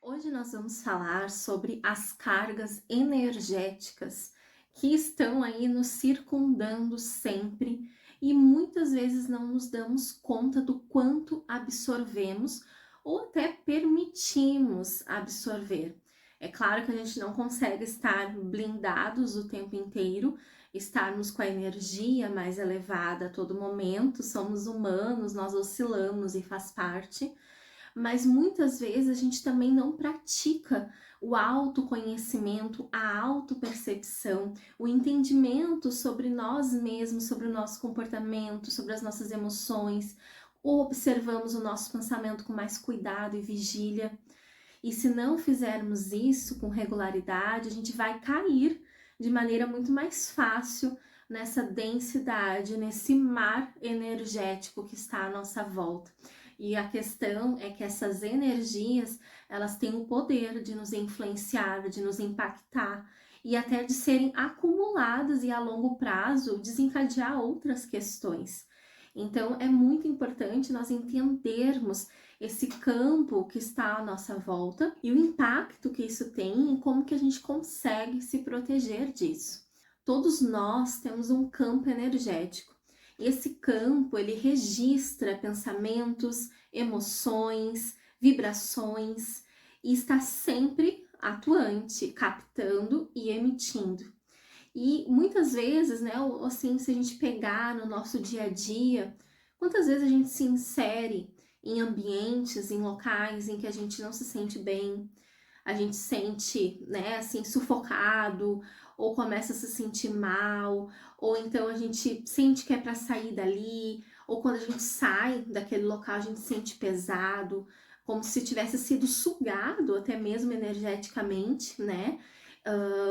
Hoje nós vamos falar sobre as cargas energéticas que estão aí nos circundando sempre e muitas vezes não nos damos conta do quanto absorvemos ou até permitimos absorver. É claro que a gente não consegue estar blindados o tempo inteiro, estarmos com a energia mais elevada a todo momento, somos humanos, nós oscilamos e faz parte, mas muitas vezes a gente também não pratica o autoconhecimento, a autopercepção, o entendimento sobre nós mesmos, sobre o nosso comportamento, sobre as nossas emoções, ou observamos o nosso pensamento com mais cuidado e vigília. E se não fizermos isso com regularidade, a gente vai cair de maneira muito mais fácil nessa densidade, nesse mar energético que está à nossa volta. E a questão é que essas energias, elas têm o poder de nos influenciar, de nos impactar e até de serem acumuladas e a longo prazo desencadear outras questões. Então é muito importante nós entendermos esse campo que está à nossa volta e o impacto que isso tem e como que a gente consegue se proteger disso. Todos nós temos um campo energético. Esse campo, ele registra pensamentos, emoções, vibrações e está sempre atuante, captando e emitindo. E muitas vezes, né, assim, se a gente pegar no nosso dia a dia, quantas vezes a gente se insere em ambientes, em locais em que a gente não se sente bem, a gente sente, né, assim, sufocado, ou começa a se sentir mal, ou então a gente sente que é para sair dali, ou quando a gente sai daquele local a gente sente pesado, como se tivesse sido sugado até mesmo energeticamente, né?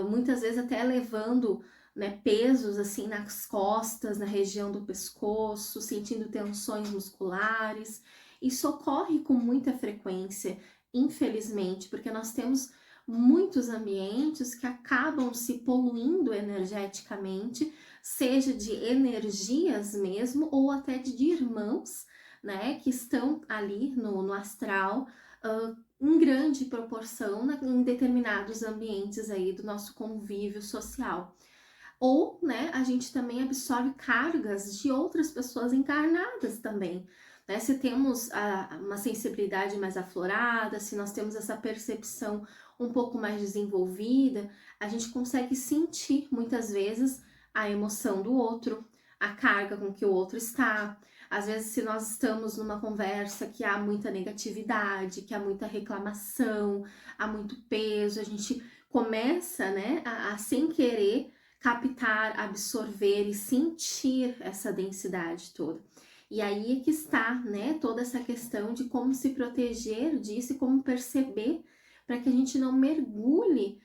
Muitas vezes até levando, né, pesos assim nas costas, na região do pescoço, sentindo tensões musculares. Isso ocorre com muita frequência, infelizmente, porque nós temos muitos ambientes que acabam se poluindo energeticamente, seja de energias mesmo, ou até de irmãos, né, que estão ali no astral, em grande proporção em determinados ambientes aí do nosso convívio social. Ou, né, a gente também absorve cargas de outras pessoas encarnadas também, né? Se temos uma sensibilidade mais aflorada, se nós temos essa percepção um pouco mais desenvolvida, a gente consegue sentir muitas vezes a emoção do outro, a carga com que o outro está. Às vezes, se nós estamos numa conversa que há muita negatividade, que há muita reclamação, há muito peso, a gente começa, né, a sem querer captar, absorver e sentir essa densidade toda. E aí é que está, né, toda essa questão de como se proteger disso e como perceber para que a gente não mergulhe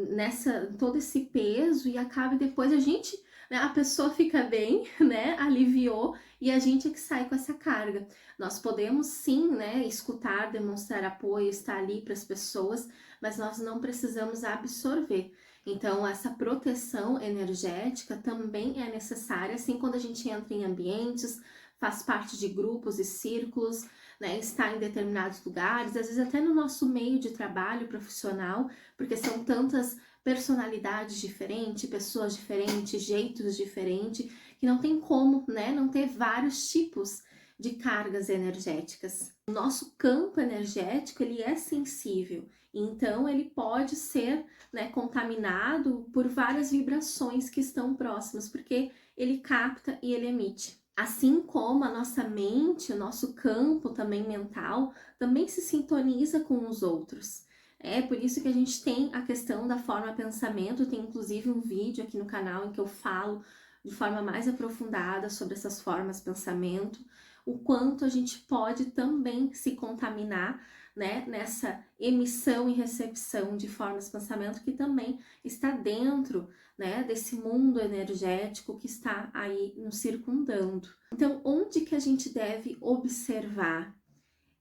nessa todo esse peso e acabe depois a gente, né, a pessoa fica bem, né, aliviou e a gente é que sai com essa carga. Nós podemos sim, né, escutar, demonstrar apoio, estar ali para as pessoas, mas nós não precisamos absorver. Então, essa proteção energética também é necessária, assim, quando a gente entra em ambientes, faz parte de grupos e círculos, né, está em determinados lugares, às vezes até no nosso meio de trabalho profissional, porque são tantas personalidades diferentes, pessoas diferentes, jeitos diferentes, que não tem como, né, não ter vários tipos de cargas energéticas. O nosso campo energético, ele é sensível, então ele pode ser, né, contaminado por várias vibrações que estão próximas, porque ele capta e ele emite. Assim como a nossa mente, o nosso campo também mental, também se sintoniza com os outros. É por isso que a gente tem a questão da forma pensamento, tem inclusive um vídeo aqui no canal em que eu falo de forma mais aprofundada sobre essas formas pensamento, o quanto a gente pode também se contaminar, né, nessa emissão e recepção de formas pensamento que também está dentro, né, desse mundo energético que está aí nos circundando. Então, onde que a gente deve observar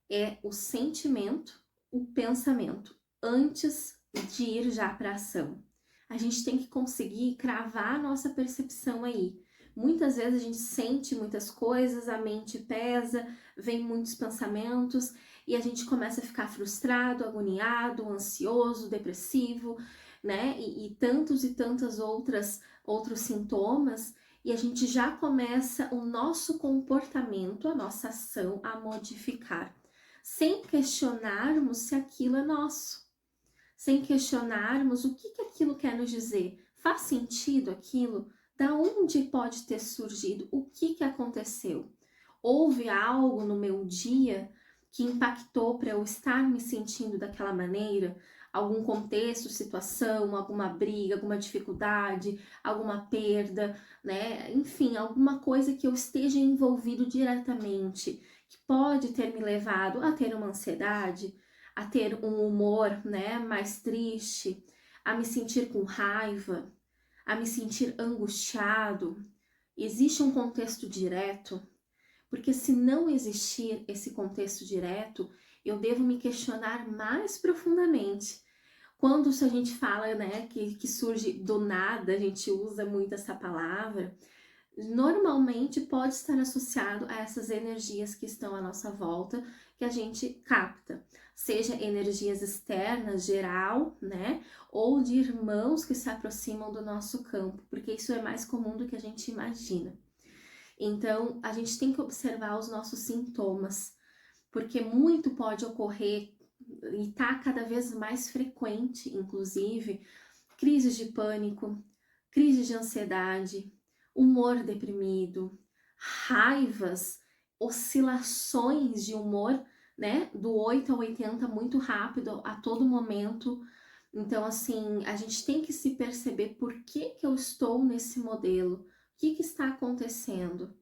é o sentimento, o pensamento, antes de ir já para a ação. A gente tem que conseguir cravar a nossa percepção aí, Muitas vezes a gente sente muitas coisas, a mente pesa, vem muitos pensamentos e a gente começa a ficar frustrado, agoniado, ansioso, depressivo, né? E tantos e tantas outros sintomas, e a gente já começa o nosso comportamento, a nossa ação a modificar, sem questionarmos se aquilo é nosso, sem questionarmos o que aquilo quer nos dizer. Faz sentido aquilo? Da onde pode ter surgido? O que aconteceu? Houve algo no meu dia que impactou para eu estar me sentindo daquela maneira? Algum contexto, situação, alguma briga, alguma dificuldade, alguma perda, né? Enfim, alguma coisa que eu esteja envolvido diretamente, que pode ter me levado a ter uma ansiedade, a ter um humor, né, mais triste, a me sentir com raiva, a me sentir angustiado. Existe um contexto direto? Porque se não existir esse contexto direto, eu devo me questionar mais profundamente. Quando se a gente fala, né, que surge do nada, a gente usa muito essa palavra, normalmente pode estar associado a essas energias que estão à nossa volta, que a gente capta, seja energias externas, geral, né, ou de irmãos que se aproximam do nosso campo, porque isso é mais comum do que a gente imagina. Então, a gente tem que observar os nossos sintomas, porque muito pode ocorrer e tá cada vez mais frequente, inclusive, crises de pânico, crises de ansiedade, humor deprimido, raivas, oscilações de humor, né, do 8 a 80 muito rápido a todo momento. Então, assim, a gente tem que se perceber por que eu estou nesse modelo, o que está acontecendo.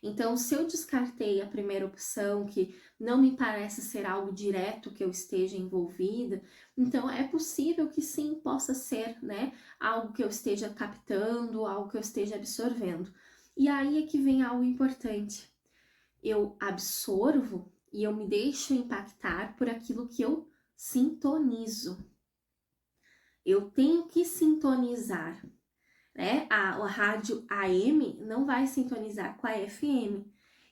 Então, se eu descartei a primeira opção, que não me parece ser algo direto que eu esteja envolvida, então é possível que sim, possa ser, né, algo que eu esteja captando, algo que eu esteja absorvendo. E aí é que vem algo importante. Eu absorvo e eu me deixo impactar por aquilo que eu sintonizo. Eu tenho que sintonizar, né? A rádio AM não vai sintonizar com a FM.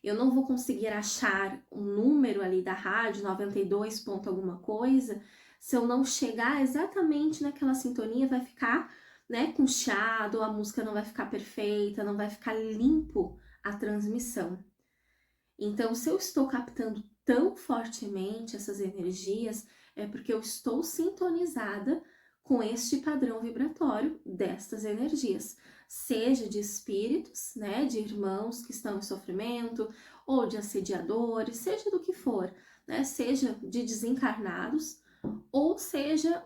Eu não vou conseguir achar um número ali da rádio 92 ponto alguma coisa. Se eu não chegar exatamente naquela sintonia, vai ficar, né, com chiado, a música não vai ficar perfeita, não vai ficar limpo a transmissão. Então, se eu estou captando tão fortemente essas energias, é porque eu estou sintonizada com este padrão vibratório destas energias, seja de espíritos, né, de irmãos que estão em sofrimento, ou de assediadores, seja do que for, né, seja de desencarnados, ou seja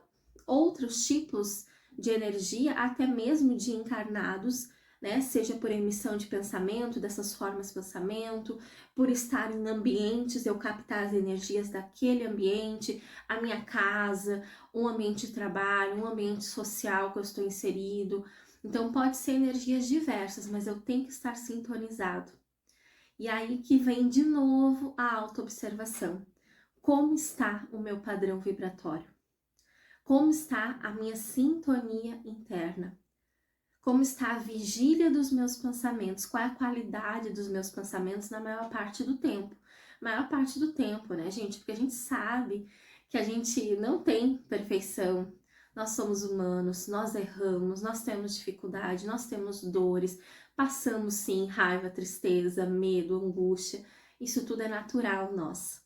outros tipos de energia, até mesmo de encarnados, né, seja por emissão de pensamento, dessas formas de pensamento, por estar em ambientes, eu captar as energias daquele ambiente, a minha casa, um ambiente de trabalho, um ambiente social que eu estou inserido. Então pode ser energias diversas, mas eu tenho que estar sintonizado. E aí que vem de novo a autoobservação. Como está o meu padrão vibratório? Como está a minha sintonia interna? Como está a vigília dos meus pensamentos? Qual é a qualidade dos meus pensamentos na maior parte do tempo? Maior parte do tempo, né, gente? Porque a gente sabe que a gente não tem perfeição. Nós somos humanos, nós erramos, nós temos dificuldade, nós temos dores, passamos sim raiva, tristeza, medo, angústia. Isso tudo é natural nós.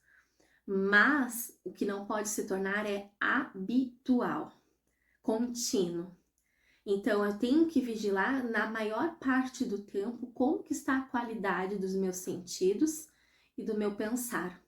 Mas o que não pode se tornar é habitual, contínuo. Então, eu tenho que vigiar na maior parte do tempo como que está a qualidade dos meus sentidos e do meu pensar.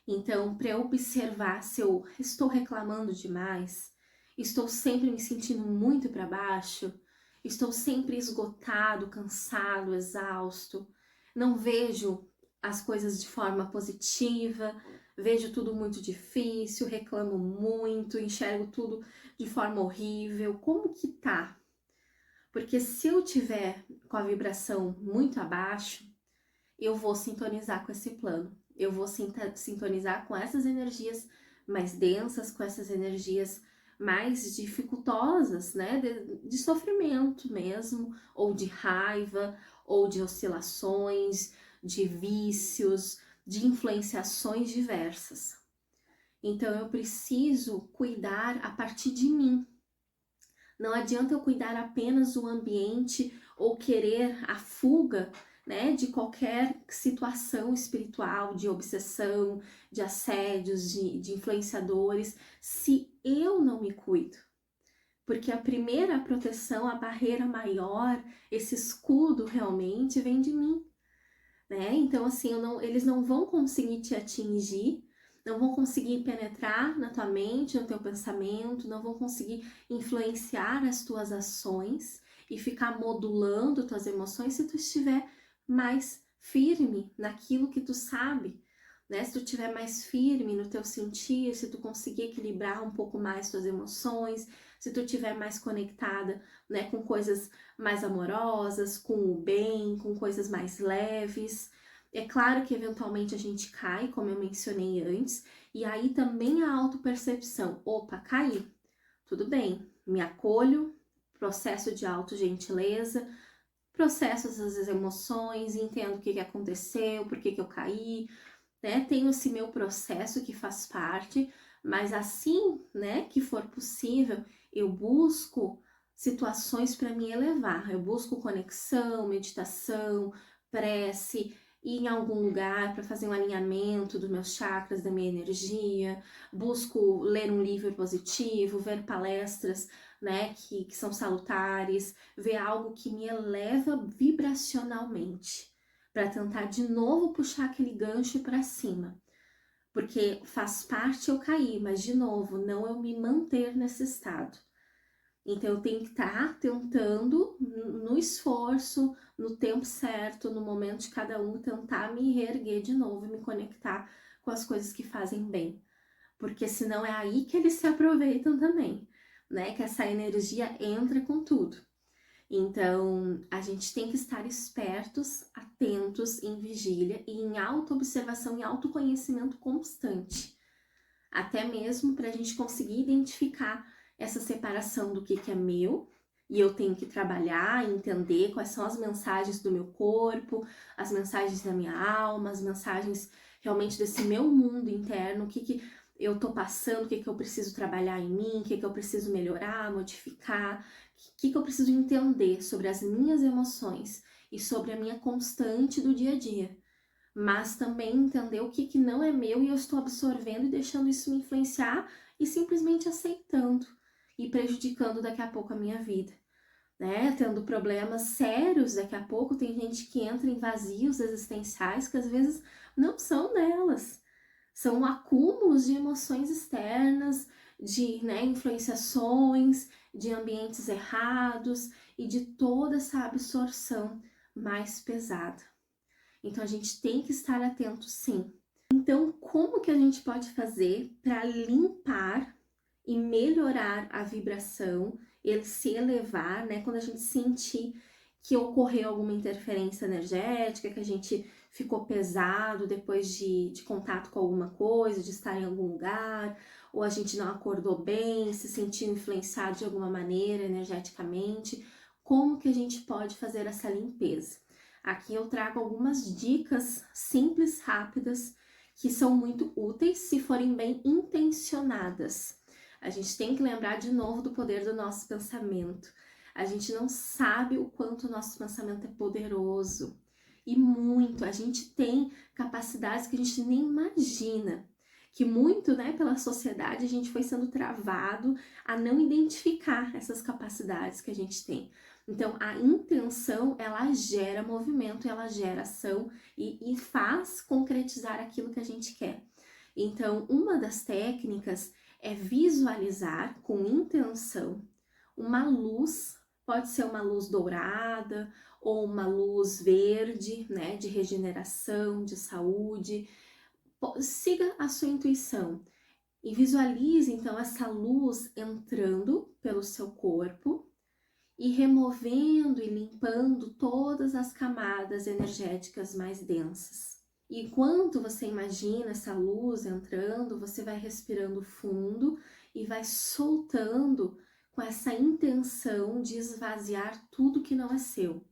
Então, para eu observar se eu estou reclamando demais, estou sempre me sentindo muito para baixo, estou sempre esgotado, cansado, exausto, não vejo as coisas de forma positiva, vejo tudo muito difícil, reclamo muito, enxergo tudo de forma horrível. Como que tá? Porque se eu tiver com a vibração muito abaixo, eu vou sintonizar com esse plano. Eu vou sintonizar com essas energias mais densas, com essas energias mais dificultosas, né? De sofrimento mesmo, ou de raiva, ou de oscilações, de vícios, de influenciações diversas. Então eu preciso cuidar a partir de mim. Não adianta eu cuidar apenas do ambiente ou querer a fuga, né, de qualquer situação espiritual, de obsessão, de assédios, de influenciadores, se eu não me cuido. Porque a primeira proteção, a barreira maior, esse escudo realmente vem de mim, né? Então, assim, eles não vão conseguir te atingir, não vão conseguir penetrar na tua mente, no teu pensamento, não vão conseguir influenciar as tuas ações e ficar modulando tuas emoções se tu estiver mais firme naquilo que tu sabe, né? Se tu estiver mais firme no teu sentir, se tu conseguir equilibrar um pouco mais tuas emoções, se tu estiver mais conectada, né, com coisas mais amorosas, com o bem, com coisas mais leves. É claro que eventualmente a gente cai, como eu mencionei antes, e aí também a autopercepção. Opa, caí. Tudo bem, me acolho, processo de autogentileza, processo as emoções, entendo o que aconteceu, por que eu caí, né? Tenho esse meu processo que faz parte, mas assim, né, que for possível, eu busco situações para me elevar. Eu busco conexão, meditação, prece, ir em algum lugar para fazer um alinhamento dos meus chakras, da minha energia. Busco ler um livro positivo, ver palestras, né, que são salutares, ver algo que me eleva vibracionalmente para tentar de novo puxar aquele gancho para cima. Porque faz parte eu cair, mas de novo, não eu me manter nesse estado. Então eu tenho que estar tentando, no esforço, no tempo certo, no momento de cada um, tentar me reerguer de novo e me conectar com as coisas que fazem bem. Porque senão é aí que eles se aproveitam também, né? Que essa energia entra com tudo. Então, a gente tem que estar espertos, atentos, em vigília e em autoobservação e autoconhecimento constante. Até mesmo para a gente conseguir identificar essa separação do que é meu e eu tenho que trabalhar, entender quais são as mensagens do meu corpo, as mensagens da minha alma, as mensagens realmente desse meu mundo interno, o que eu tô passando, o que eu preciso trabalhar em mim, o que eu preciso melhorar, modificar, o que eu preciso entender sobre as minhas emoções e sobre a minha constante do dia a dia. Mas também entender o que não é meu e eu estou absorvendo e deixando isso me influenciar e simplesmente aceitando e prejudicando daqui a pouco a minha vida, né? Tendo problemas sérios, daqui a pouco tem gente que entra em vazios existenciais que às vezes não são delas, são acúmulos de emoções externas, de, né, influenciações, de ambientes errados e de toda essa absorção mais pesada. Então a gente tem que estar atento, sim. Então, como que a gente pode fazer para limpar e melhorar a vibração, ele se elevar, né? Quando a gente sentir que ocorreu alguma interferência energética, que a gente ficou pesado depois de contato com alguma coisa, de estar em algum lugar, ou a gente não acordou bem, se sentiu influenciado de alguma maneira energeticamente, como que a gente pode fazer essa limpeza? Aqui eu trago algumas dicas simples, rápidas, que são muito úteis se forem bem intencionadas. A gente tem que lembrar de novo do poder do nosso pensamento. A gente não sabe o quanto o nosso pensamento é poderoso. E muito, a gente tem capacidades que a gente nem imagina. Que muito, né, pela sociedade, a gente foi sendo travado a não identificar essas capacidades que a gente tem. Então, a intenção, ela gera movimento, ela gera ação e faz concretizar aquilo que a gente quer. Então, uma das técnicas é visualizar com intenção uma luz, pode ser uma luz dourada ou uma luz verde, né, de regeneração, de saúde. Siga a sua intuição e visualize então essa luz entrando pelo seu corpo e removendo e limpando todas as camadas energéticas mais densas. E enquanto você imagina essa luz entrando, você vai respirando fundo e vai soltando com essa intenção de esvaziar tudo que não é seu.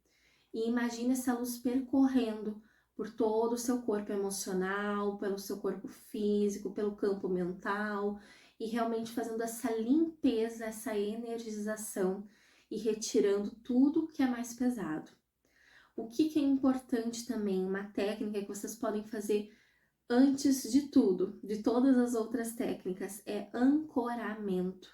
e imagine essa luz percorrendo por todo o seu corpo emocional, pelo seu corpo físico, pelo campo mental, e realmente fazendo essa limpeza, essa energização e retirando tudo que é mais pesado. O que é importante também, uma técnica que vocês podem fazer antes de tudo, de todas as outras técnicas, é ancoramento.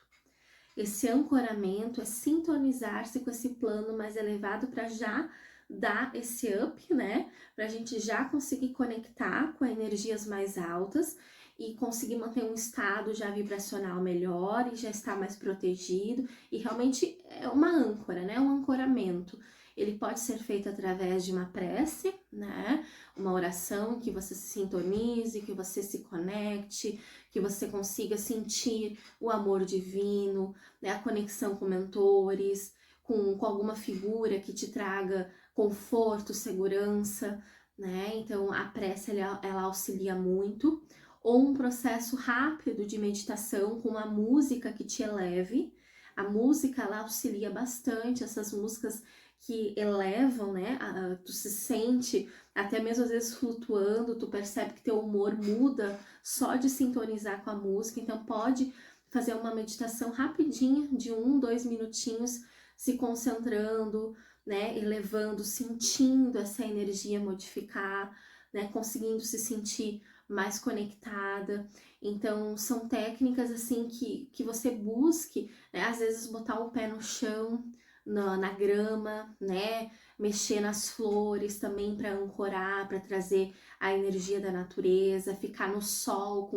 Esse ancoramento é sintonizar-se com esse plano mais elevado para já dar esse up, né? Para a gente já conseguir conectar com energias mais altas e conseguir manter um estado já vibracional melhor e já estar mais protegido. E realmente é uma âncora, né? Um ancoramento. Ele pode ser feito através de uma prece, né? Uma oração que você se sintonize, que você se conecte, que você consiga sentir o amor divino, né? A conexão com mentores, com alguma figura que te traga conforto, segurança, né? Então a prece ela auxilia muito. Ou um processo rápido de meditação com uma música que te eleve. A música ela auxilia bastante, essas músicas que elevam, né? Tu se sente até mesmo às vezes flutuando, tu percebe que teu humor muda só de sintonizar com a música, então pode fazer uma meditação rapidinha de 2 minutinhos, se concentrando, né, elevando, sentindo essa energia modificar, né, conseguindo se sentir mais conectada. Então são técnicas assim que você busque, né, às vezes botar o pé no chão, na grama, né? Mexer nas flores também para ancorar, para trazer a energia da natureza, ficar no sol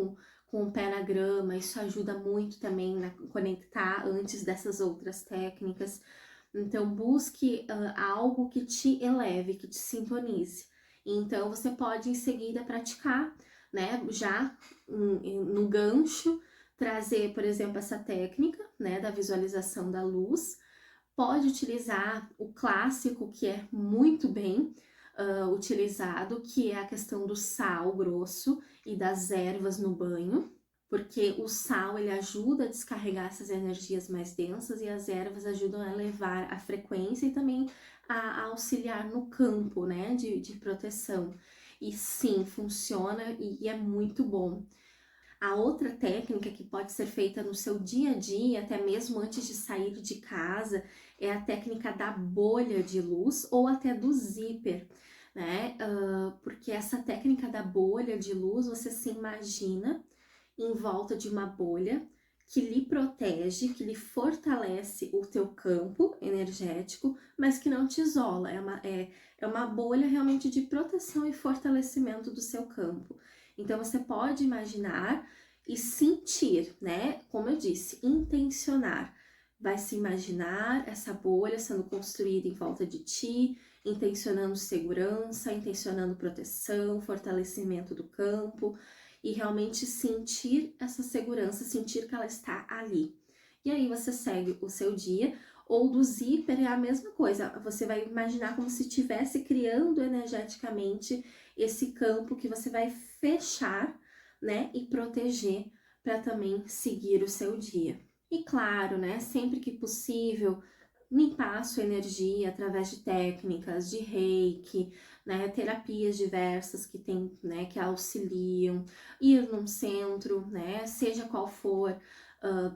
com o pé na grama, isso ajuda muito também a conectar antes dessas outras técnicas. Então busque algo que te eleve, que te sintonize. Então você pode em seguida praticar, né? Já no gancho, trazer, por exemplo, essa técnica, né? Da visualização da luz. Pode utilizar o clássico, que é muito bem utilizado, que é a questão do sal grosso e das ervas no banho, porque o sal ele ajuda a descarregar essas energias mais densas e as ervas ajudam a elevar a frequência e também a auxiliar no campo, né, de proteção. E sim, funciona e é muito bom. A outra técnica que pode ser feita no seu dia a dia, até mesmo antes de sair de casa, é a técnica da bolha de luz ou até do zíper, né? Porque essa técnica da bolha de luz, você se imagina em volta de uma bolha que lhe protege, que lhe fortalece o teu campo energético, mas que não te isola. É uma bolha realmente de proteção e fortalecimento do seu campo. Então você pode imaginar e sentir, né? Como eu disse, intencionar. Vai se imaginar essa bolha sendo construída em volta de ti, intencionando segurança, intencionando proteção, fortalecimento do campo e realmente sentir essa segurança, sentir que ela está ali. E aí você segue o seu dia, ou do zíper é a mesma coisa, você vai imaginar como se estivesse criando energeticamente esse campo que você vai fechar, né, e proteger para também seguir o seu dia. E claro, né, sempre que possível, limpar a sua energia através de técnicas de reiki, né, terapias diversas que tem, né, que auxiliam, ir num centro, né, seja qual for,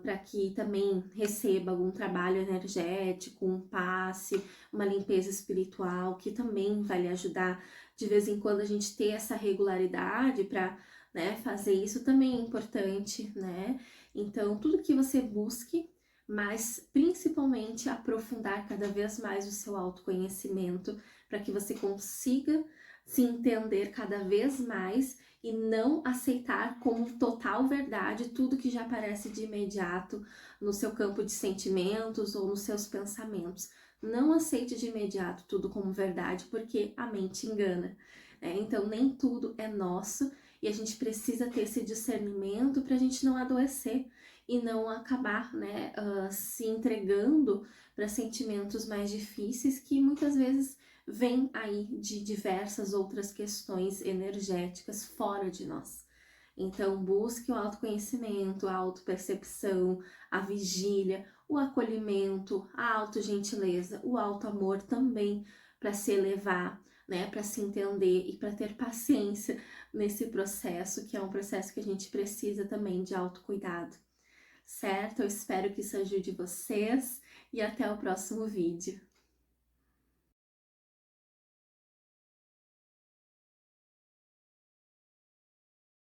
para que também receba algum trabalho energético, um passe, uma limpeza espiritual, que também vai lhe ajudar de vez em quando a gente ter essa regularidade para, né, fazer isso também é importante, né? Então, tudo que você busque, mas principalmente aprofundar cada vez mais o seu autoconhecimento para que você consiga se entender cada vez mais e não aceitar como total verdade tudo que já aparece de imediato no seu campo de sentimentos ou nos seus pensamentos. Não aceite de imediato tudo como verdade, porque a mente engana, né? Então nem tudo é nosso e a gente precisa ter esse discernimento para a gente não adoecer e não acabar, né, se entregando para sentimentos mais difíceis que muitas vezes vêm aí de diversas outras questões energéticas fora de nós. Então, busque o autoconhecimento, a autopercepção, a vigília, o acolhimento, a autogentileza, o autoamor também para se elevar, né, para se entender e para ter paciência nesse processo, que é um processo que a gente precisa também de autocuidado, certo? Eu espero que isso ajude vocês e até o próximo vídeo.